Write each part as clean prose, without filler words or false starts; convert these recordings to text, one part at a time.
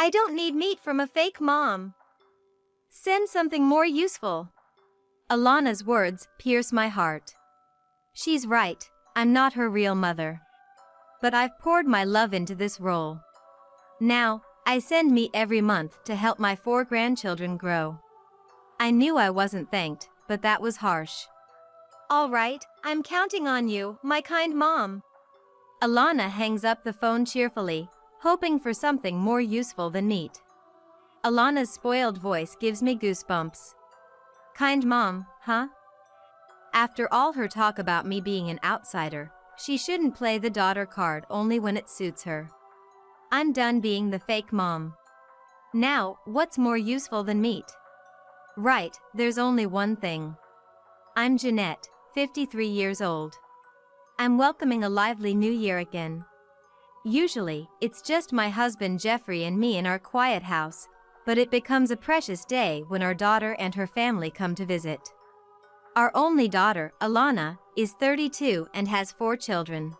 I don't need meat from a fake mom. Send something more useful. Alana's words pierce my heart. She's right, I'm not her real mother. But I've poured my love into this role. Now, I send meat every month to help my 4 grandchildren grow. I knew I wasn't thanked, but that was harsh. All right, I'm counting on you, my kind mom. Alana hangs up the phone cheerfully, hoping for something more useful than meat. Alana's spoiled voice gives me goosebumps. Kind mom, huh? After all her talk about me being an outsider, she shouldn't play the daughter card only when it suits her. I'm done being the fake mom. Now, what's more useful than meat? Right, there's only one thing. I'm Jeanette, 53 years old. I'm welcoming a lively new year again. Usually, it's just my husband Jeffrey and me in our quiet house, but it becomes a precious day when our daughter and her family come to visit. Our only daughter, Alana, is 32 and has 4 children.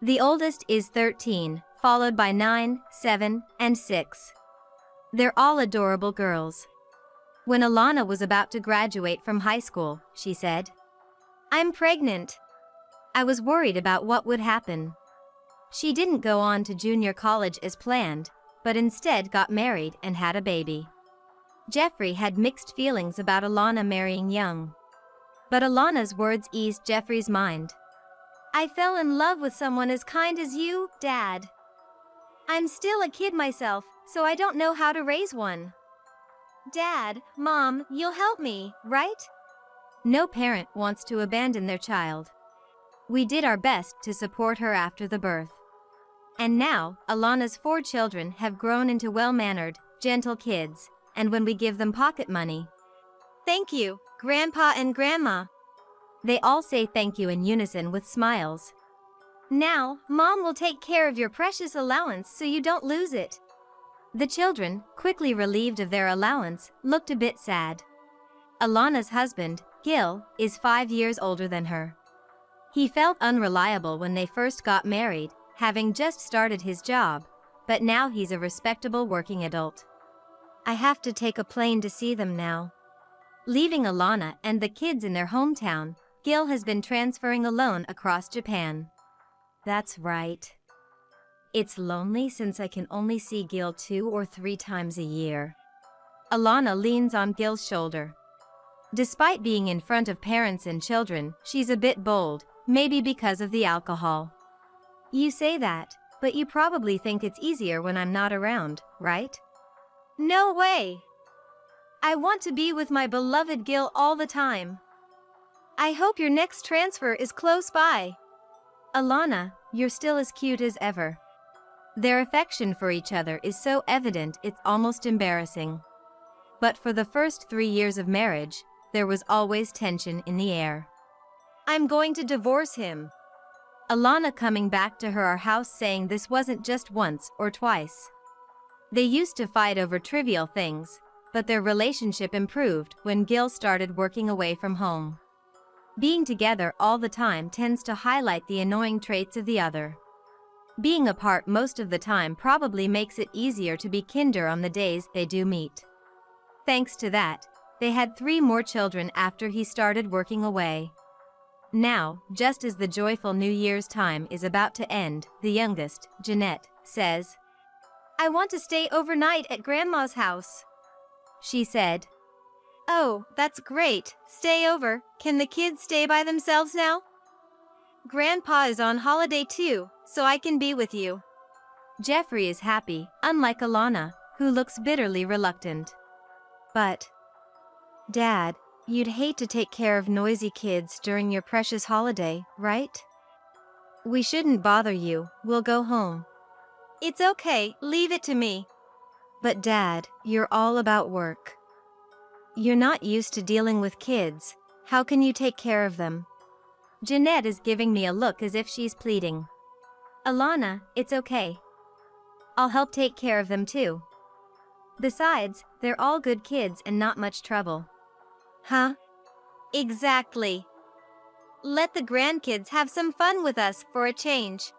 The oldest is 13, followed by 9, 7, and 6. They're all adorable girls. When Alana was about to graduate from high school, she said, "I'm pregnant." I was worried about what would happen. She didn't go on to junior college as planned, but instead got married and had a baby. Jeffrey had mixed feelings about Alana marrying young. But Alana's words eased Jeffrey's mind. I fell in love with someone as kind as you, Dad. I'm still a kid myself, so I don't know how to raise one. Dad, Mom, you'll help me, right? No parent wants to abandon their child. We did our best to support her after the birth. And now, Alana's 4 children have grown into well-mannered, gentle kids, and when we give them pocket money, "Thank you, Grandpa and Grandma," they all say thank you in unison with smiles. Now, Mom will take care of your precious allowance so you don't lose it. The children, quickly relieved of their allowance, looked a bit sad. Alana's husband, Gil, is 5 years older than her. He felt unreliable when they first got married, having just started his job, but now he's a respectable working adult. I have to take a plane to see them now. Leaving Alana and the kids in their hometown, Gil has been transferring alone across Japan. That's right. It's lonely since I can only see Gil 2 or 3 times a year. Alana leans on Gil's shoulder. Despite being in front of parents and children, she's a bit bold, maybe because of the alcohol. You say that, but you probably think it's easier when I'm not around, right? No way! I want to be with my beloved Gil all the time. I hope your next transfer is close by. Alana, you're still as cute as ever. Their affection for each other is so evident it's almost embarrassing. But for the first 3 years of marriage, there was always tension in the air. I'm going to divorce him. Alana coming back to our house saying this wasn't just once or twice. They used to fight over trivial things, but their relationship improved when Gil started working away from home. Being together all the time tends to highlight the annoying traits of the other. Being apart most of the time probably makes it easier to be kinder on the days they do meet. Thanks to that, they had 3 more children after he started working away. Now, just as the joyful New Year's time is about to end, the youngest, Jeanette, says, I want to stay overnight at Grandma's house. She said, Oh, that's great, stay over. Can the kids stay by themselves now? Grandpa is on holiday too, so I can be with you. Jeffrey is happy, unlike Alana, who looks bitterly reluctant. But, Dad, you'd hate to take care of noisy kids during your precious holiday, right? We shouldn't bother you, we'll go home. It's okay, leave it to me. But Dad, you're all about work. You're not used to dealing with kids, how can you take care of them? Jeanette is giving me a look as if she's pleading. Alana, it's okay. I'll help take care of them too. Besides, they're all good kids and not much trouble. Huh? Exactly. Let the grandkids have some fun with us for a change.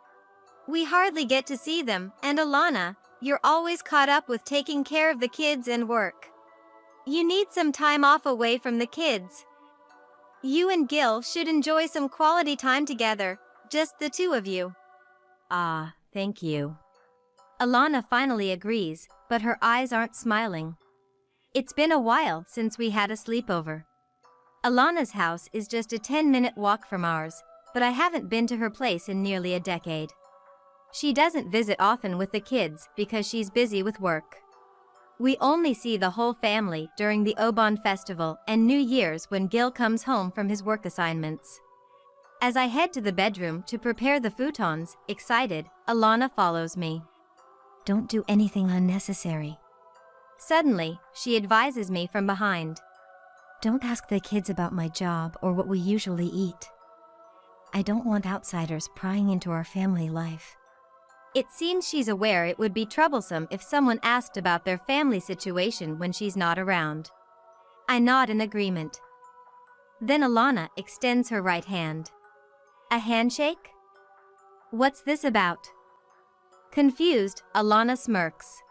We hardly get to see them, and Alana, You're always caught up with taking care of the kids and work. You need some time off away from the kids. You and Gil should enjoy some quality time together, just the two of you. Ah, thank you. Alana finally agrees, but her eyes aren't smiling. It's been a while since we had a sleepover. Alana's house is just a 10-minute walk from ours, but I haven't been to her place in nearly a decade. She doesn't visit often with the kids because she's busy with work. We only see the whole family during the Oban festival and New Year's when Gil comes home from his work assignments. As I head to the bedroom to prepare the futons, excited, Alana follows me. Don't do anything unnecessary. Suddenly, she advises me from behind. Don't ask the kids about my job or what we usually eat. I don't want outsiders prying into our family life. It seems she's aware it would be troublesome if someone asked about their family situation when she's not around. I nod in agreement. Then Alana extends her right hand. A handshake? What's this about? Confused, Alana smirks.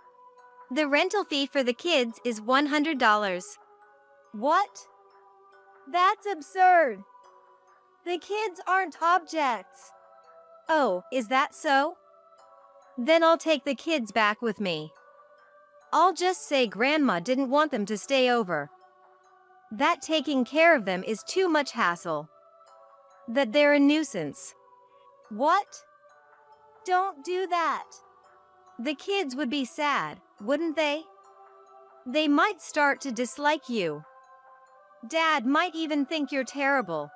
The rental fee for the kids is $100. What? That's absurd. The kids aren't objects. Oh, is that so? Then I'll take the kids back with me. I'll just say Grandma didn't want them to stay over. That taking care of them is too much hassle. That they're a nuisance. What? Don't do that. The kids would be sad, wouldn't they? They might start to dislike you. Dad might even think you're terrible.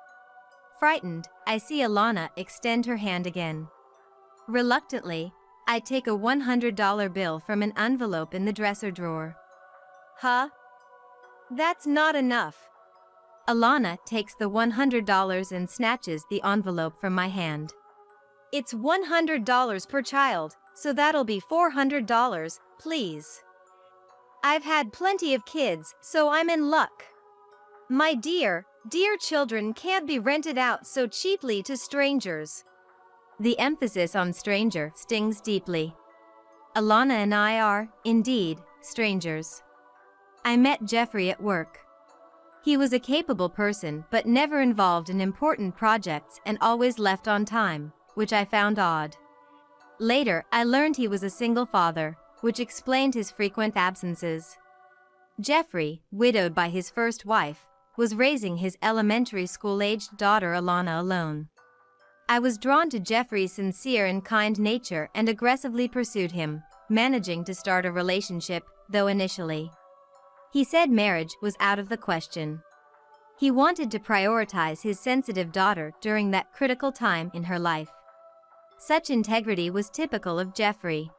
Frightened, I see Alana extend her hand again. Reluctantly, I take a $100 bill from an envelope in the dresser drawer. Huh? That's not enough. Alana takes the $100 and snatches the envelope from my hand. It's $100 per child, so that'll be $400, please. I've had plenty of kids, so I'm in luck. My dear children can't be rented out so cheaply to strangers. The emphasis on stranger stings deeply. Alana and I are, indeed, strangers. I met Jeffrey at work. He was a capable person but never involved in important projects and always left on time, which I found odd. Later, I learned he was a single father, which explained his frequent absences. Jeffrey, widowed by his first wife, was raising his elementary school-aged daughter Alana alone. I was drawn to Jeffrey's sincere and kind nature and aggressively pursued him, managing to start a relationship, though initially. He said marriage was out of the question. He wanted to prioritize his sensitive daughter during that critical time in her life. Such integrity was typical of Jeffrey.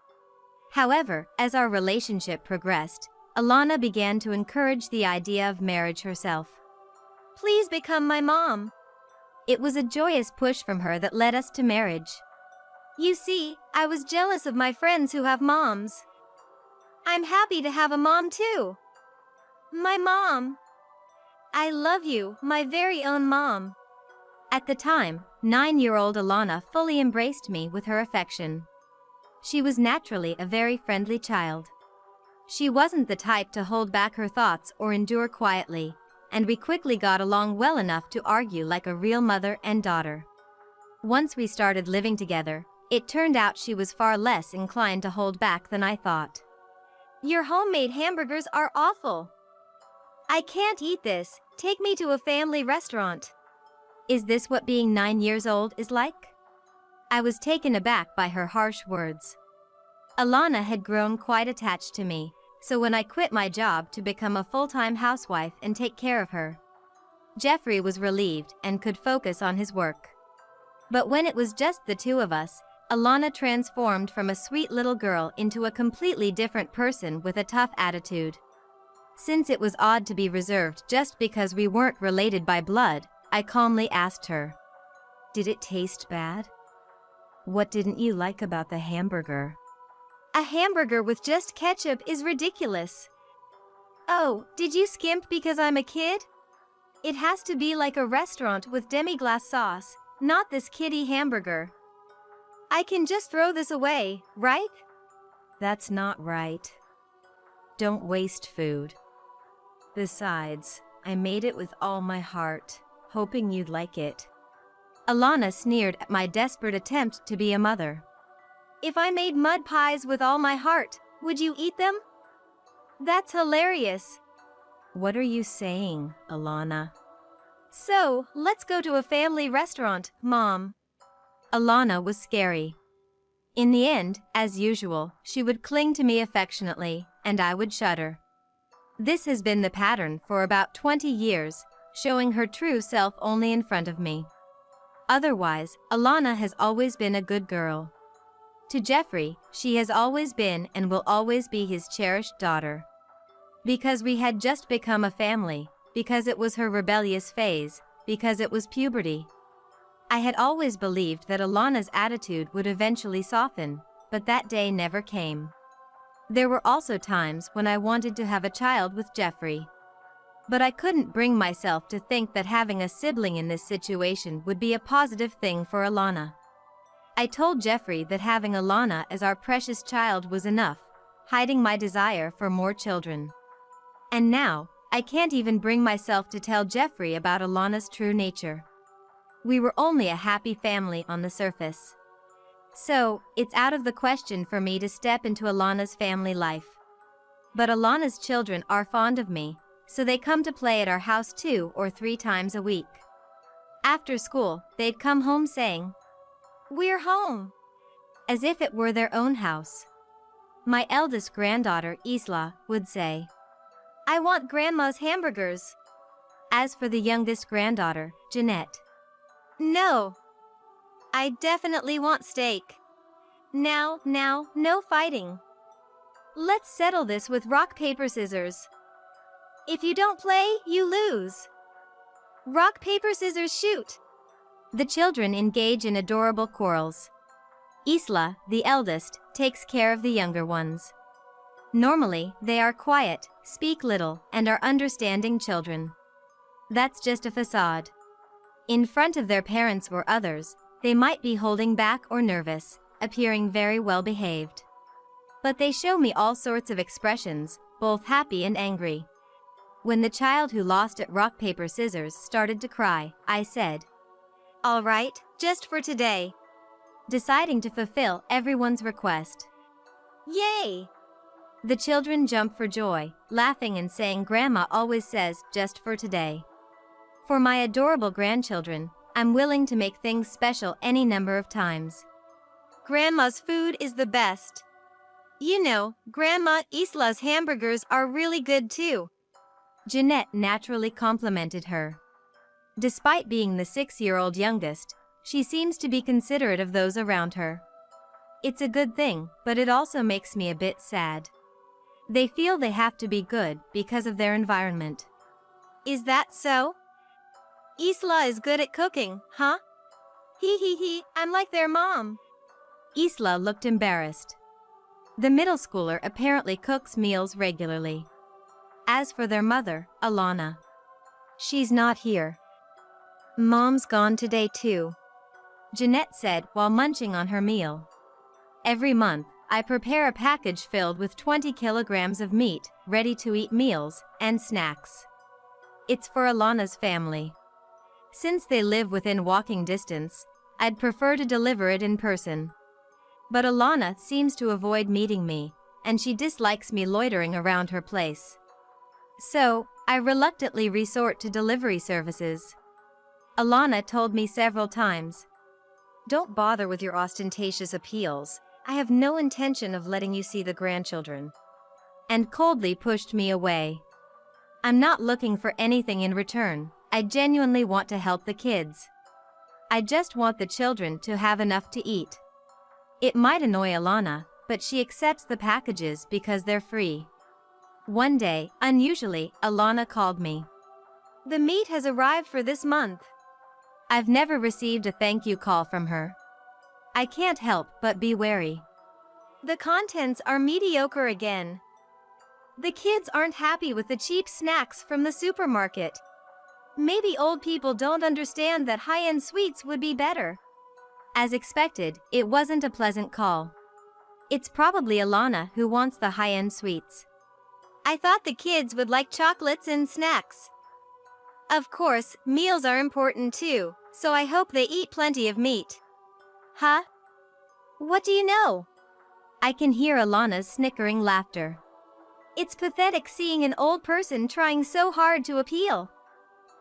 However, as our relationship progressed, Alana began to encourage the idea of marriage herself. Please become my mom. It was a joyous push from her that led us to marriage. You see, I was jealous of my friends who have moms. I'm happy to have a mom too. My mom. I love you, my very own mom. At the time, 9-year-old Alana fully embraced me with her affection. She was naturally a very friendly child. She wasn't the type to hold back her thoughts or endure quietly, and we quickly got along well enough to argue like a real mother and daughter. Once we started living together, it turned out she was far less inclined to hold back than I thought. Your homemade hamburgers are awful. I can't eat this, take me to a family restaurant. Is this what being 9 years old is like? I was taken aback by her harsh words. Alana had grown quite attached to me, so when I quit my job to become a full-time housewife and take care of her, Jeffrey was relieved and could focus on his work. But when it was just the two of us, Alana transformed from a sweet little girl into a completely different person with a tough attitude. Since it was odd to be reserved just because we weren't related by blood, I calmly asked her, "Did it taste bad? What didn't you like about the hamburger?" A hamburger with just ketchup is ridiculous. Oh, did you skimp because I'm a kid? It has to be like a restaurant with demi-glace sauce, not this kiddie hamburger. I can just throw this away, right? That's not right. Don't waste food. Besides, I made it with all my heart, hoping you'd like it. Alana sneered at my desperate attempt to be a mother. If I made mud pies with all my heart, would you eat them? That's hilarious. What are you saying, Alana? So, let's go to a family restaurant, Mom. Alana was scary. In the end, as usual, she would cling to me affectionately, and I would shudder. This has been the pattern for about 20 years, showing her true self only in front of me. Otherwise, Alana has always been a good girl. To Jeffrey, she has always been and will always be his cherished daughter. Because we had just become a family, because it was her rebellious phase, because it was puberty. I had always believed that Alana's attitude would eventually soften, but that day never came. There were also times when I wanted to have a child with Jeffrey. But I couldn't bring myself to think that having a sibling in this situation would be a positive thing for Alana. I told Jeffrey that having Alana as our precious child was enough, hiding my desire for more children. And now, I can't even bring myself to tell Jeffrey about Alana's true nature. We were only a happy family on the surface. So, it's out of the question for me to step into Alana's family life. But Alana's children are fond of me, so they come to play at our house 2 or 3 times a week. After school, they'd come home saying, "We're home," as if it were their own house. My eldest granddaughter, Isla, would say, "I want Grandma's hamburgers." As for the youngest granddaughter, Jeanette, "No. I definitely want steak. Now, no fighting. Let's settle this with rock, paper, scissors. If you don't play, you lose. Rock, paper, scissors, shoot." The children engage in adorable quarrels. Isla, the eldest, takes care of the younger ones. Normally, they are quiet, speak little, and are understanding children. That's just a facade. In front of their parents or others, they might be holding back or nervous, appearing very well behaved. But they show me all sorts of expressions, both happy and angry. When the child who lost at rock, paper, scissors started to cry, I said, "All right, just for today," deciding to fulfill everyone's request. Yay! The children jumped for joy, laughing and saying Grandma always says, "just for today." For my adorable grandchildren, I'm willing to make things special any number of times. Grandma's food is the best. You know, Grandma Isla's hamburgers are really good too. Jeanette naturally complimented her. Despite being the 6-year-old youngest, she seems to be considerate of those around her. It's a good thing, but it also makes me a bit sad. They feel they have to be good because of their environment. Is that so? Isla is good at cooking, huh? Hee, I'm like their mom. Isla looked embarrassed. The middle schooler apparently cooks meals regularly. As for their mother, Alana, she's not here. Mom's gone today too, Jeanette said while munching on her meal. Every month, I prepare a package filled with 20 kilograms of meat, ready-to-eat meals, and snacks. It's for Alana's family. Since they live within walking distance, I'd prefer to deliver it in person. But Alana seems to avoid meeting me, and she dislikes me loitering around her place. So, I reluctantly resort to delivery services. Alana told me several times, "Don't bother with your ostentatious appeals. I have no intention of letting you see the grandchildren," and coldly pushed me away. I'm not looking for anything in return. I genuinely want to help the kids. I just want the children to have enough to eat. It might annoy Alana, but she accepts the packages because they're free. One day, unusually, Alana called me. "The meat has arrived for this month." I've never received a thank you call from her. I can't help but be wary. The contents are mediocre again. The kids aren't happy with the cheap snacks from the supermarket. Maybe old people don't understand that high-end sweets would be better. As expected, it wasn't a pleasant call. It's probably Alana who wants the high-end sweets. I thought the kids would like chocolates and snacks. Of course, meals are important too, so I hope they eat plenty of meat. Huh? What do you know? I can hear Alana's snickering laughter. It's pathetic seeing an old person trying so hard to appeal.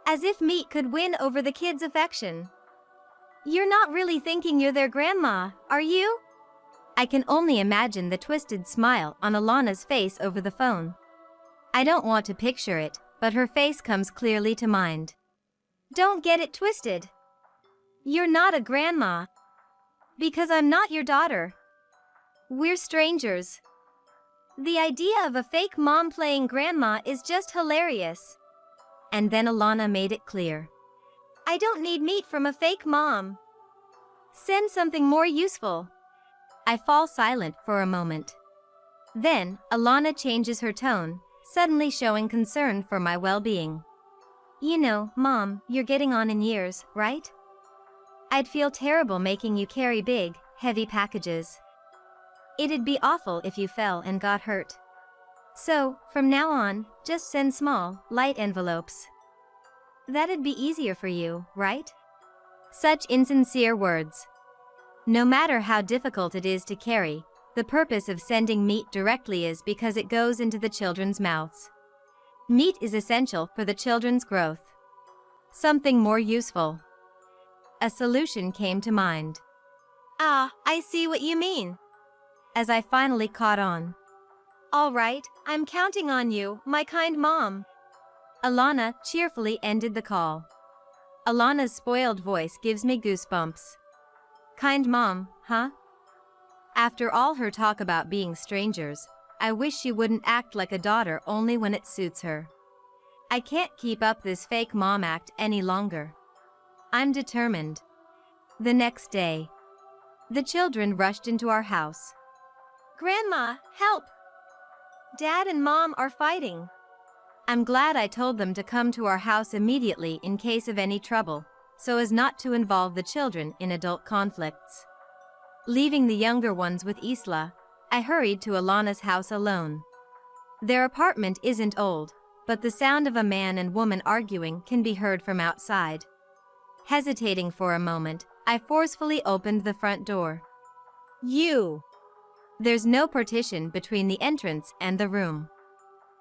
As if meat could win over the kids' affection. You're not really thinking you're their grandma, are you? I can only imagine the twisted smile on Alana's face over the phone. I don't want to picture it, but her face comes clearly to mind. Don't get it twisted. You're not a grandma. Because I'm not your daughter. We're strangers. The idea of a fake mom playing grandma is just hilarious. And then Alana made it clear. I don't need meat from a fake mom. Send something more useful. I fall silent for a moment. Then, Alana changes her tone, suddenly showing concern for my well-being. You know, Mom, you're getting on in years, right? I'd feel terrible making you carry big, heavy packages. It'd be awful if you fell and got hurt. So, from now on, just send small, light envelopes. That'd be easier for you, right? Such insincere words. No matter how difficult it is to carry, the purpose of sending meat directly is because it goes into the children's mouths. Meat is essential for the children's growth. Something more useful. A solution came to mind. Ah, I see what you mean. As I finally caught on. All right, I'm counting on you, my kind mom. Alana cheerfully ended the call. Alana's spoiled voice gives me goosebumps. Kind mom, huh? After all her talk about being strangers, I wish she wouldn't act like a daughter only when it suits her. I can't keep up this fake mom act any longer. I'm determined. The next day, the children rushed into our house. Grandma, help! Dad and Mom are fighting. I'm glad I told them to come to our house immediately in case of any trouble, so as not to involve the children in adult conflicts. Leaving the younger ones with Isla, I hurried to Alana's house alone. Their apartment isn't old, but the sound of a man and woman arguing can be heard from outside. Hesitating for a moment, I forcefully opened the front door. You! There's no partition between the entrance and the room.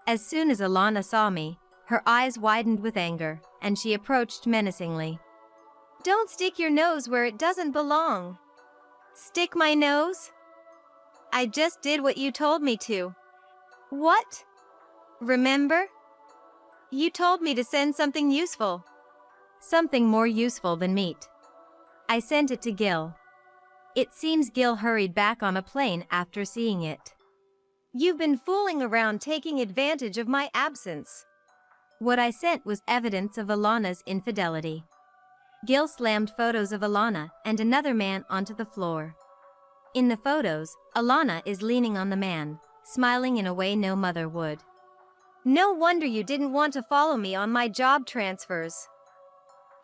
As soon as Alana saw me, her eyes widened with anger, and she approached menacingly. Don't stick your nose where it doesn't belong. Stick my nose? I just did what you told me to. What? Remember? You told me to send something useful. Something more useful than meat. I sent it to Gil. It seems Gil hurried back on a plane after seeing it. You've been fooling around taking advantage of my absence. What I sent was evidence of Alana's infidelity. Gil slammed photos of Alana and another man onto the floor. In the photos, Alana is leaning on the man, smiling in a way no mother would. No wonder you didn't want to follow me on my job transfers.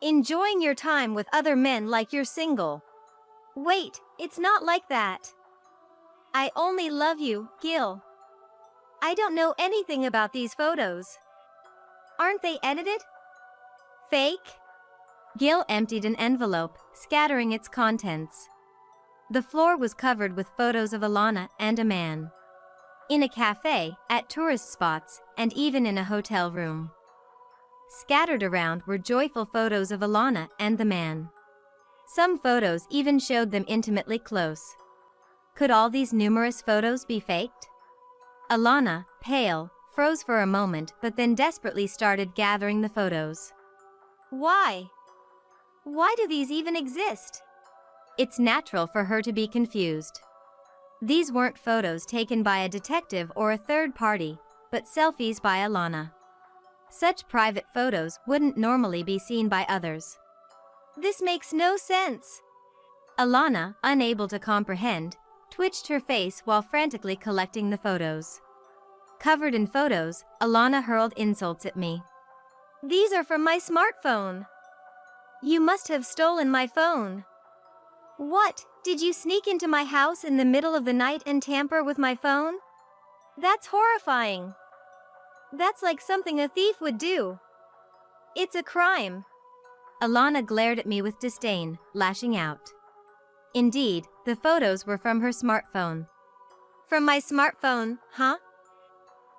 Enjoying your time with other men like you're single. Wait, it's not like that. I only love you, Gil. I don't know anything about these photos. Aren't they edited? Fake? Gil emptied an envelope, scattering its contents. The floor was covered with photos of Alana and a man. In a cafe, at tourist spots, and even in a hotel room. Scattered around were joyful photos of Alana and the man. Some photos even showed them intimately close. Could all these numerous photos be faked? Alana, pale, froze for a moment but then desperately started gathering the photos. Why? Why do these even exist? It's natural for her to be confused. These weren't photos taken by a detective or a third party, but selfies by Alana. Such private photos wouldn't normally be seen by others. This makes no sense. Alana, unable to comprehend, twitched her face while frantically collecting the photos. Covered in photos, Alana hurled insults at me. These are from my smartphone. You must have stolen my phone. What, Did you sneak into my house in the middle of the night and tamper with my phone? That's horrifying. That's like something a thief would do. It's a crime. Alana glared at me with disdain, lashing out. Indeed, the photos were from her smartphone. From my smartphone, huh?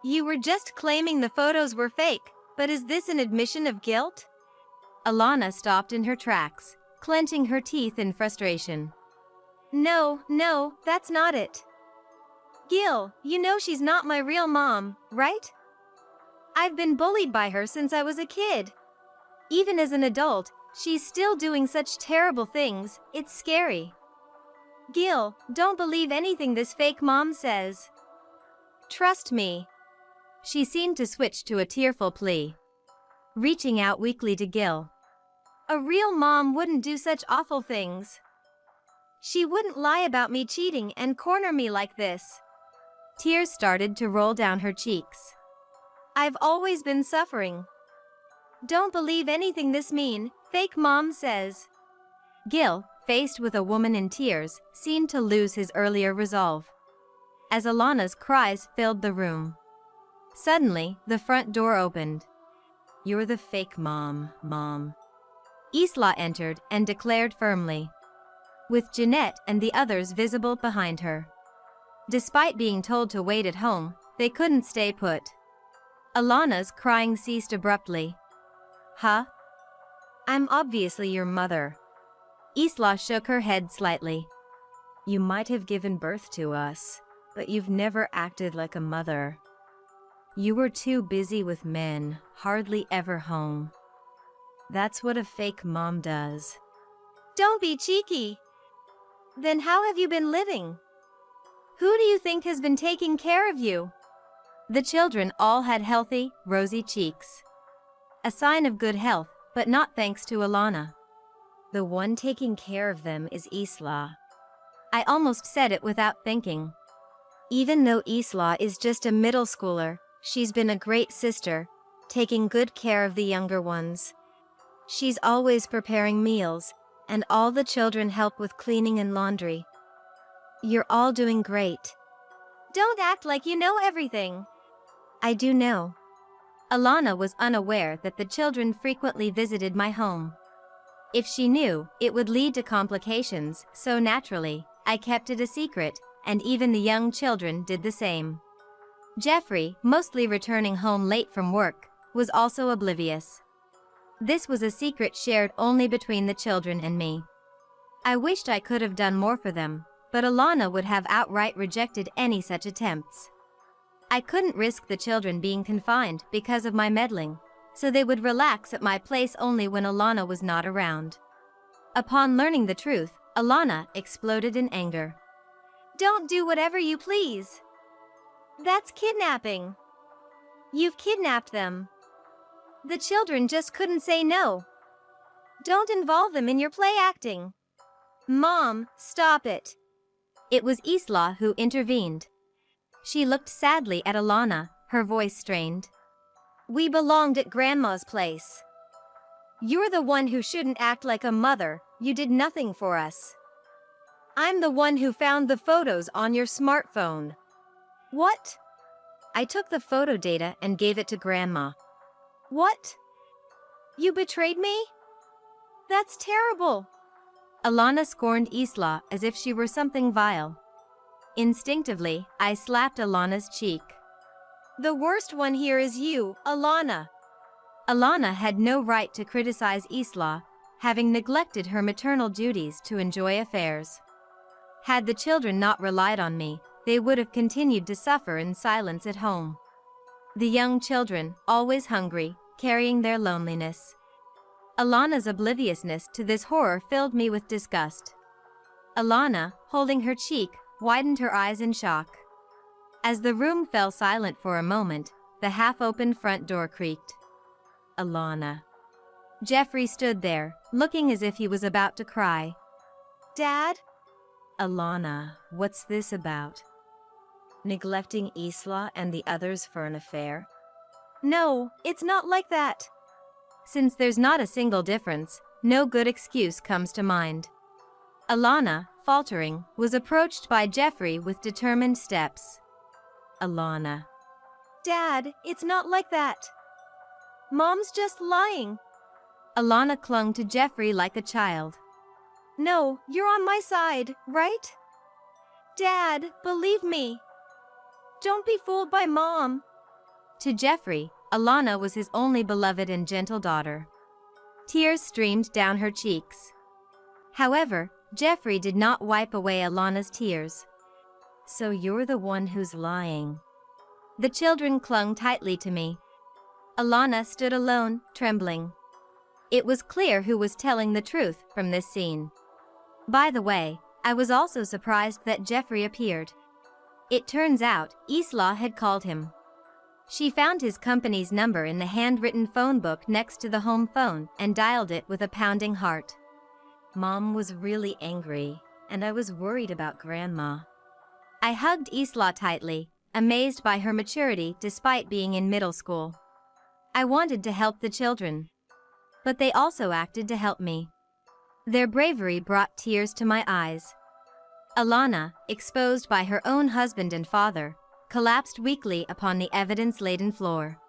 You were just claiming the photos were fake, but is this an admission of guilt? Alana stopped in her tracks, clenching her teeth in frustration. No, that's not it. Gil, you know she's not my real mom, right? I've been bullied by her since I was a kid. Even as an adult, she's still doing such terrible things, it's scary. Gil, don't believe anything this fake mom says. Trust me. She seemed to switch to a tearful plea, reaching out weakly to Gil. A real mom wouldn't do such awful things. She wouldn't lie about me cheating and corner me like this. Tears started to roll down her cheeks. I've always been suffering. Don't believe anything this mean, fake mom says. Gil, faced with a woman in tears, seemed to lose his earlier resolve. As Alana's cries filled the room. Suddenly, the front door opened. You're the fake mom. Isla entered and declared firmly, with Jeanette and the others visible behind her. Despite being told to wait at home, they couldn't stay put. Alana's crying ceased abruptly. Huh? I'm obviously your mother. Isla shook her head slightly. You might have given birth to us, but you've never acted like a mother. You were too busy with men, hardly ever home. That's what a fake mom does. Don't be cheeky. Then how have you been living? Who do you think has been taking care of you? The children all had healthy, rosy cheeks. A sign of good health, but not thanks to Alana. The one taking care of them is Isla. I almost said it without thinking. Even though Isla is just a middle schooler, she's been a great sister, taking good care of the younger ones. She's always preparing meals, and all the children help with cleaning and laundry. You're all doing great. Don't act like you know everything. I do know. Alana was unaware that the children frequently visited my home. If she knew, it would lead to complications, so naturally, I kept it a secret, and even the young children did the same. Jeffrey, mostly returning home late from work, was also oblivious. This was a secret shared only between the children and me. I wished I could have done more for them, but Alana would have outright rejected any such attempts. I couldn't risk the children being confined because of my meddling, so they would relax at my place only when Alana was not around. Upon learning the truth, Alana exploded in anger. Don't do whatever you please. That's kidnapping. You've kidnapped them. The children just couldn't say no. Don't involve them in your play acting. Mom, stop it. It was Isla who intervened. She looked sadly at Alana, her voice strained. We belonged at Grandma's place. You're the one who shouldn't act like a mother, you did nothing for us. I'm the one who found the photos on your smartphone. What? I took the photo data and gave it to Grandma. What? You betrayed me? That's terrible. Alana scorned Isla as if she were something vile. Instinctively, I slapped Alana's cheek. The worst one here is you, Alana. Alana had no right to criticize Isla, having neglected her maternal duties to enjoy affairs. Had the children not relied on me, they would have continued to suffer in silence at home. The young children, always hungry, carrying their loneliness. Alana's obliviousness to this horror filled me with disgust. Alana, holding her cheek, widened her eyes in shock. As the room fell silent for a moment, the half-opened front door creaked. Alana. Jeffrey stood there, looking as if he was about to cry. Dad? Alana, what's this about? Neglecting Isla and the others for an affair? No, it's not like that. Since there's not a single difference, no good excuse comes to mind. Alana, faltering, was approached by Jeffrey with determined steps. Alana. Dad, it's not like that. Mom's just lying. Alana clung to Jeffrey like a child. No, you're on my side, right? Dad, believe me. Don't be fooled by Mom. To Jeffrey, Alana was his only beloved and gentle daughter. Tears streamed down her cheeks. However, Jeffrey did not wipe away Alana's tears. So you're the one who's lying. The children clung tightly to me. Alana stood alone, trembling. It was clear who was telling the truth from this scene. By the way, I was also surprised that Jeffrey appeared. It turns out, Isla had called him. She found his company's number in the handwritten phone book next to the home phone and dialed it with a pounding heart. Mom was really angry, and I was worried about Grandma. I hugged Isla tightly, amazed by her maturity despite being in middle school. I wanted to help the children. But they also acted to help me. Their bravery brought tears to my eyes. Alana, exposed by her own husband and father, collapsed weakly upon the evidence-laden floor.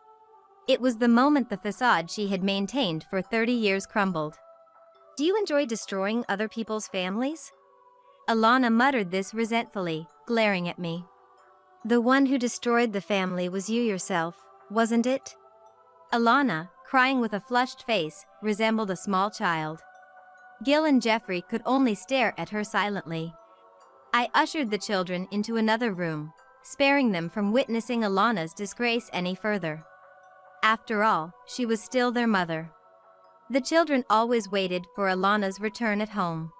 It was the moment the facade she had maintained for 30 years crumbled. Do you enjoy destroying other people's families? Alana muttered this resentfully, glaring at me. The one who destroyed the family was you yourself, wasn't it? Alana, crying with a flushed face, resembled a small child. Gil and Jeffrey could only stare at her silently. I ushered the children into another room, sparing them from witnessing Alana's disgrace any further. After all, she was still their mother. The children always waited for Alana's return at home.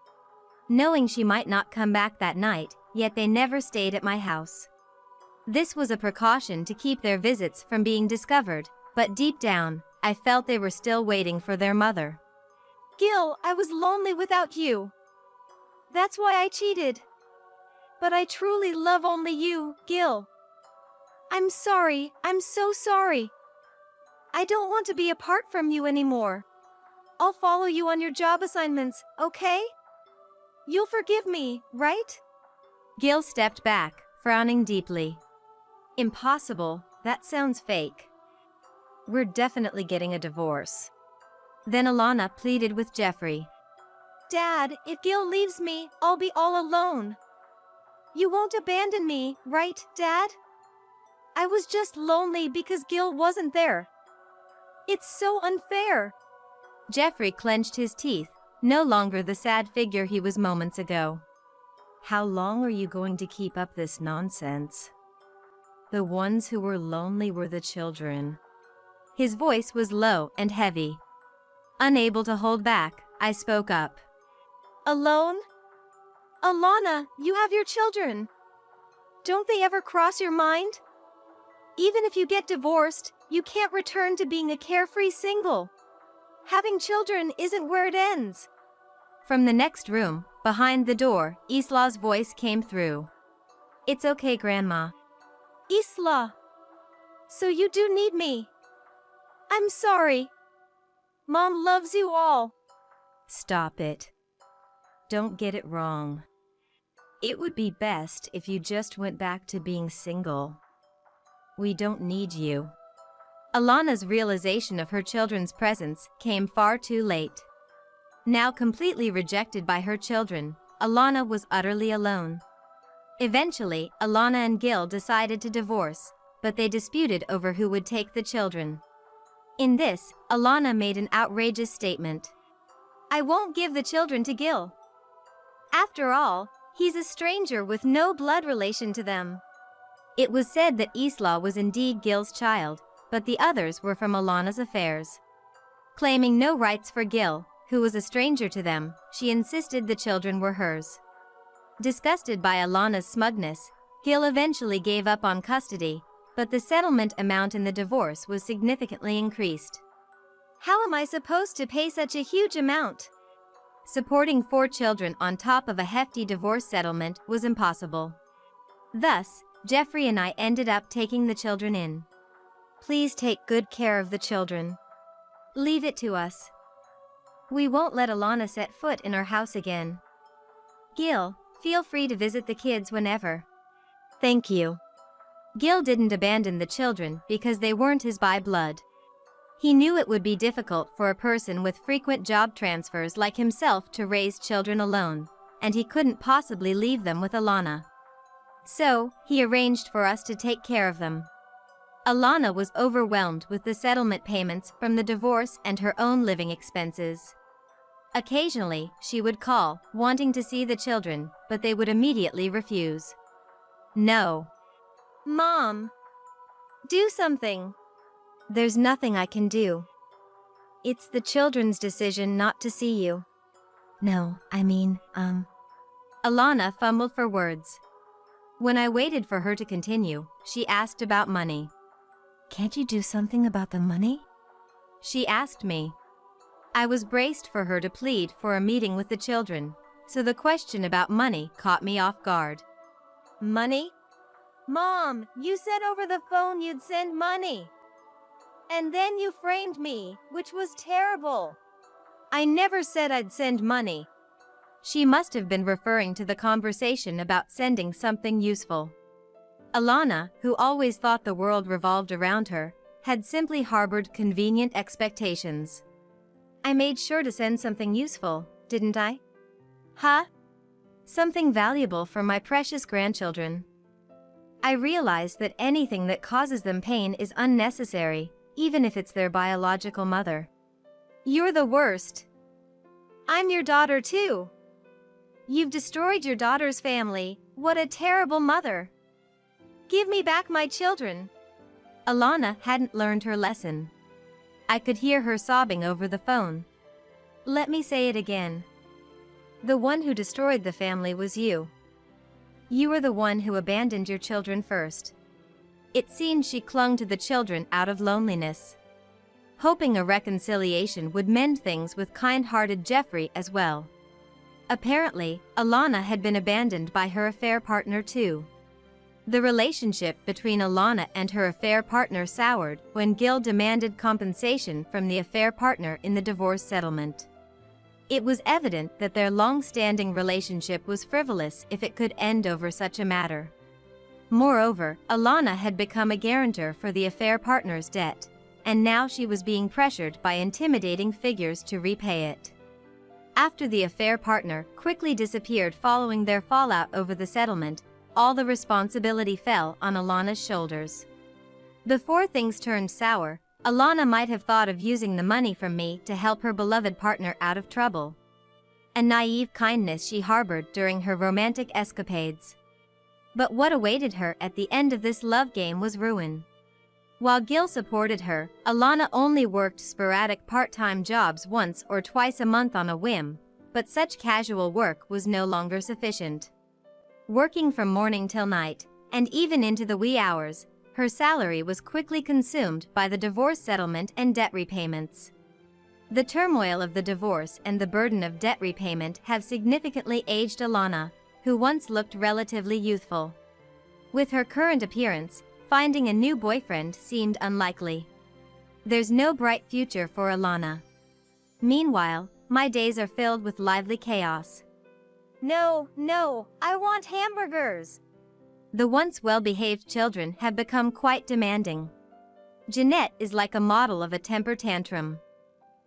Knowing she might not come back that night, yet they never stayed at my house. This was a precaution to keep their visits from being discovered, but deep down, I felt they were still waiting for their mother. Gil, I was lonely without you. That's why I cheated. But I truly love only you, Gil. I'm sorry, I'm so sorry. I don't want to be apart from you anymore. I'll follow you on your job assignments, okay? You'll forgive me, right? Gil stepped back, frowning deeply. Impossible, that sounds fake. We're definitely getting a divorce. Then Alana pleaded with Jeffrey. Dad, if Gil leaves me, I'll be all alone. You won't abandon me, right, Dad? I was just lonely because Gil wasn't there. It's so unfair. Jeffrey clenched his teeth, no longer the sad figure he was moments ago. How long are you going to keep up this nonsense? The ones who were lonely were the children. His voice was low and heavy. Unable to hold back, I spoke up. Alone? Alana, you have your children. Don't they ever cross your mind? Even if you get divorced, you can't return to being a carefree single. Having children isn't where it ends. From the next room, behind the door, Isla's voice came through. It's okay, Grandma. Isla. So you do need me. I'm sorry. Mom loves you all. Stop it. Don't get it wrong. It would be best if you just went back to being single. We don't need you. Alana's realization of her children's presence came far too late. Now completely rejected by her children, Alana was utterly alone. Eventually, Alana and Gil decided to divorce, but they disputed over who would take the children. In this, Alana made an outrageous statement. I won't give the children to Gil. After all, he's a stranger with no blood relation to them. It was said that Isla was indeed Gil's child, but the others were from Alana's affairs. Claiming no rights for Gil, who was a stranger to them, she insisted the children were hers. Disgusted by Alana's smugness, Gil eventually gave up on custody, but the settlement amount in the divorce was significantly increased. How am I supposed to pay such a huge amount? Supporting 4 children on top of a hefty divorce settlement was impossible. Thus, Jeffrey and I ended up taking the children in. Please take good care of the children. Leave it to us. We won't let Alana set foot in our house again. Gil, Feel free to visit the kids whenever. Thank you. Gil didn't abandon the children because they weren't his by blood. He knew it would be difficult for a person with frequent job transfers like himself to raise children alone, and he couldn't possibly leave them with Alana. So, he arranged for us to take care of them. Alana was overwhelmed with the settlement payments from the divorce and her own living expenses. Occasionally, she would call, wanting to see the children, but they would immediately refuse. No. Mom, do something. There's nothing I can do. It's the children's decision not to see you. No, Alana fumbled for words. When I waited for her to continue, she asked about money. Can't you do something about the money? She asked me. I was braced for her to plead for a meeting with the children, so the question about money caught me off guard. Money? Mom, you said over the phone you'd send money. And then you framed me, which was terrible. I never said I'd send money. She must have been referring to the conversation about sending something useful. Alana, who always thought the world revolved around her, had simply harbored convenient expectations. I made sure to send something useful, didn't I? Huh? Something valuable for my precious grandchildren. I realize that anything that causes them pain is unnecessary, even if it's their biological mother. You're the worst. I'm your daughter too. You've destroyed your daughter's family. What a terrible mother. Give me back my children. Alana hadn't learned her lesson. I could hear her sobbing over the phone. Let me say it again. The one who destroyed the family was you. You were the one who abandoned your children first. It seemed she clung to the children out of loneliness, hoping a reconciliation would mend things with kind-hearted Jeffrey as well. Apparently, Alana had been abandoned by her affair partner too. The relationship between Alana and her affair partner soured when Gil demanded compensation from the affair partner in the divorce settlement. It was evident that their long-standing relationship was frivolous if it could end over such a matter. Moreover, Alana had become a guarantor for the affair partner's debt, and now she was being pressured by intimidating figures to repay it. After the affair partner quickly disappeared following their fallout over the settlement, all the responsibility fell on Alana's shoulders. Before things turned sour, Alana might have thought of using the money from me to help her beloved partner out of trouble. A naive kindness she harbored during her romantic escapades. But what awaited her at the end of this love game was ruin. While Gil supported her, Alana only worked sporadic part-time jobs once or twice a month on a whim, but such casual work was no longer sufficient. Working from morning till night, and even into the wee hours, her salary was quickly consumed by the divorce settlement and debt repayments. The turmoil of the divorce and the burden of debt repayment have significantly aged Alana, who once looked relatively youthful. With her current appearance, finding a new boyfriend seemed unlikely. There's no bright future for Alana. Meanwhile, my days are filled with lively chaos. No, I want hamburgers. The once well-behaved children have become quite demanding. Jeanette is like a model of a temper tantrum.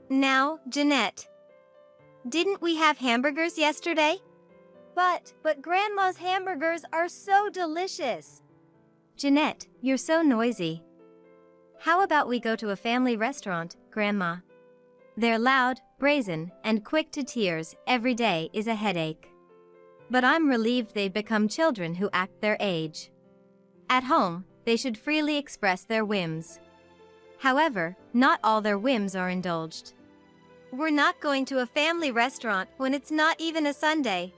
Now, Jeanette. Didn't we have hamburgers yesterday? But Grandma's hamburgers are so delicious. Jeanette, you're so noisy. How about we go to a family restaurant, Grandma? They're loud, brazen, and quick to tears. Every day is a headache. But I'm relieved they've become children who act their age. At home, they should freely express their whims. However, not all their whims are indulged. We're not going to a family restaurant when it's not even a Sunday.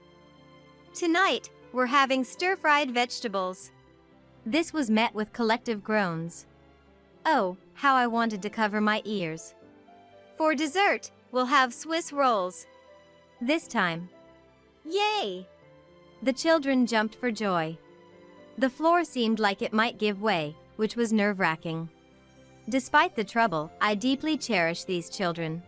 Tonight, we're having stir-fried vegetables. This was met with collective groans. Oh, how I wanted to cover my ears. For dessert, we'll have Swiss rolls. This time. Yay! The children jumped for joy. The floor seemed like it might give way, which was nerve-wracking. Despite the trouble, I deeply cherish these children.